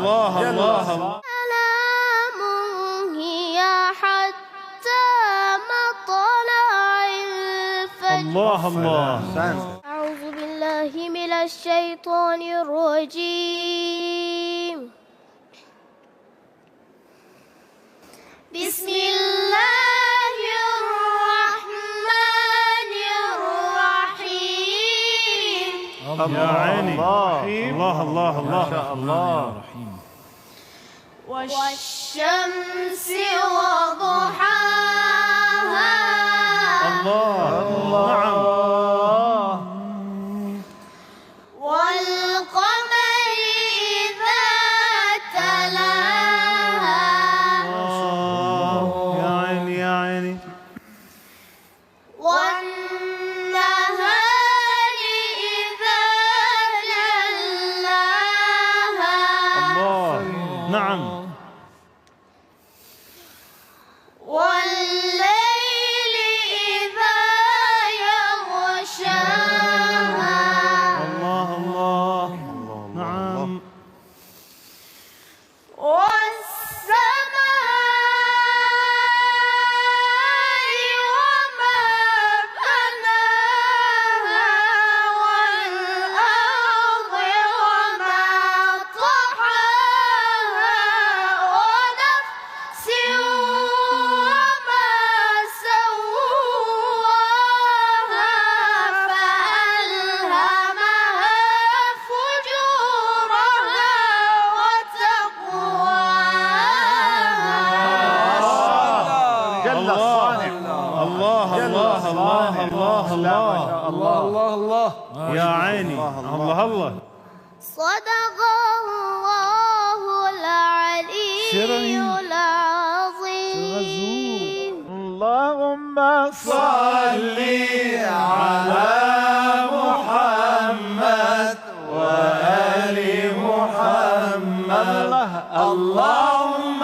الله الله الله. سلام هي حتى مطلع الفجر. الله الله. أعوذ بالله من الشيطان الرجيم. بسم الله الرحمن الرحيم. يا عيني الله الله الله ما شاء الله. والشمس وضحاها. الله نعم. والقمر إذا تلاها. يا عيني يا عيني. والنهار إذا جلاها. الله نعم. والليل إذا يغشاها. الله الله نعم. والسماء وما بناها. والأرض وما طحاها. ونفس وما سواها. فألهمها فجورها وتقواها. جل الصانع. الله الله الله الله الله الله الله الله. يا عيني. الله الله. صدق الله العلي العظيم. اللهم صل على محمد وآل محمد. اللهم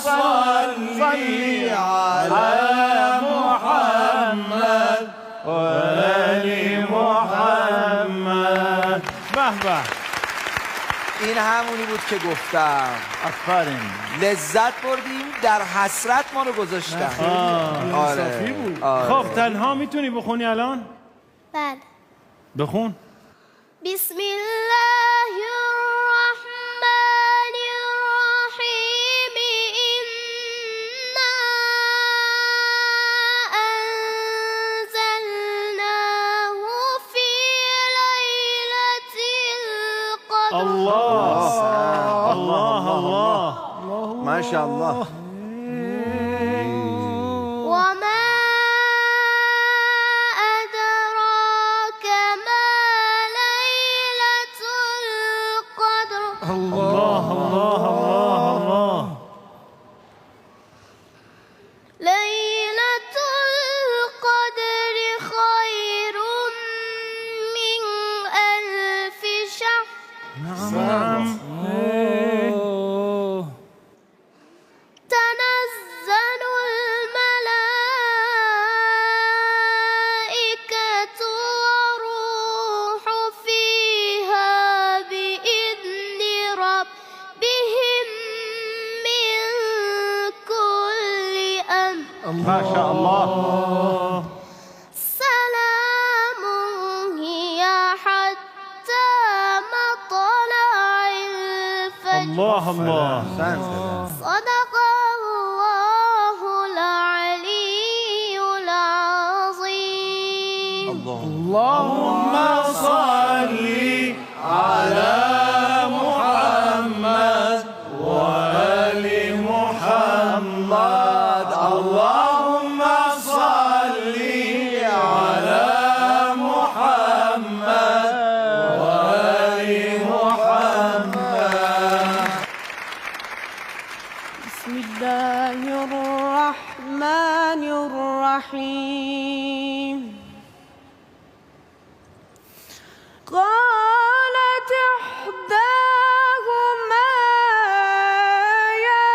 صل على محمد وآل محمد. به به. این همونی بود که گفتم. آفرین. لذت بردیم، در حسرت ما رو گذاشتن. انصافی بود. خب تنها میتونی بخونی الان؟ بله. بخون. بسم الله الرحمن الرحيم. إنا أنزلناه في ليلة القدر. الله الله الله. ما شاء الله. وما أدراك ما ليلة القدر. الله الله الله الله. ليلة القدر خير من 1000 شهر. نعم. تنزل الملائكة والروح فيها بإذن ربهم من كل أمر. ما شاء الله. سلام هي حتى مطلع الفجر. الله الله. صدق الله العلي العظيم. اللهم صل على محمد وآل محمد. اللهم صل على محمد وآل محمد. بسم الله الرحمن الرحيم. قالت إحداهما يا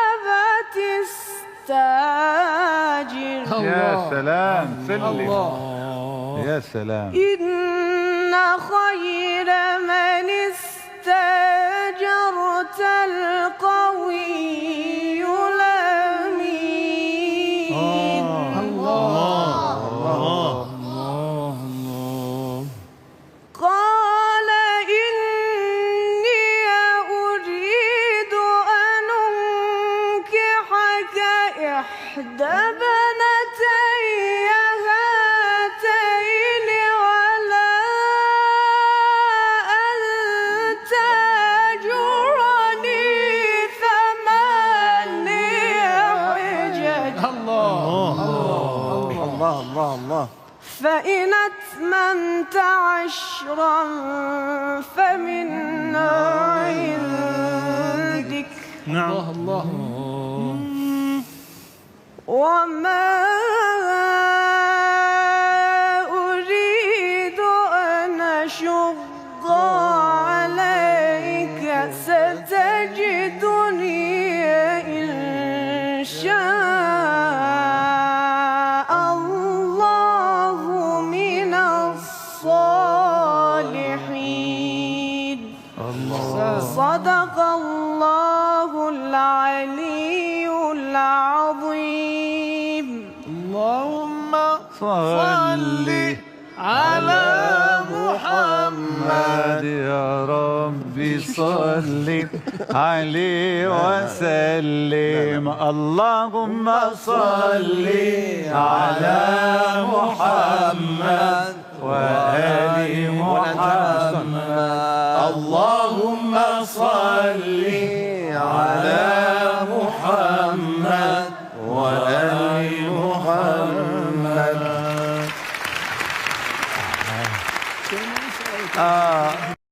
أبت استأجر. يا سلام. سلم. يا سلام. إن خير من استأجرت القوي الأمين. قال إني أريد أن أنكحك إحدى ابنتي هاتين على أن تأجرني 8 حجج. الله. فإن أتممت 10 فمن عندك. نعم. وما أريد أن أشق عليك ستجدني إن شاء الله من الصالحين. صدق الله العلي العظيم. اللهم صل على محمد يا رب صل عليه وسلم. اللهم صل على محمد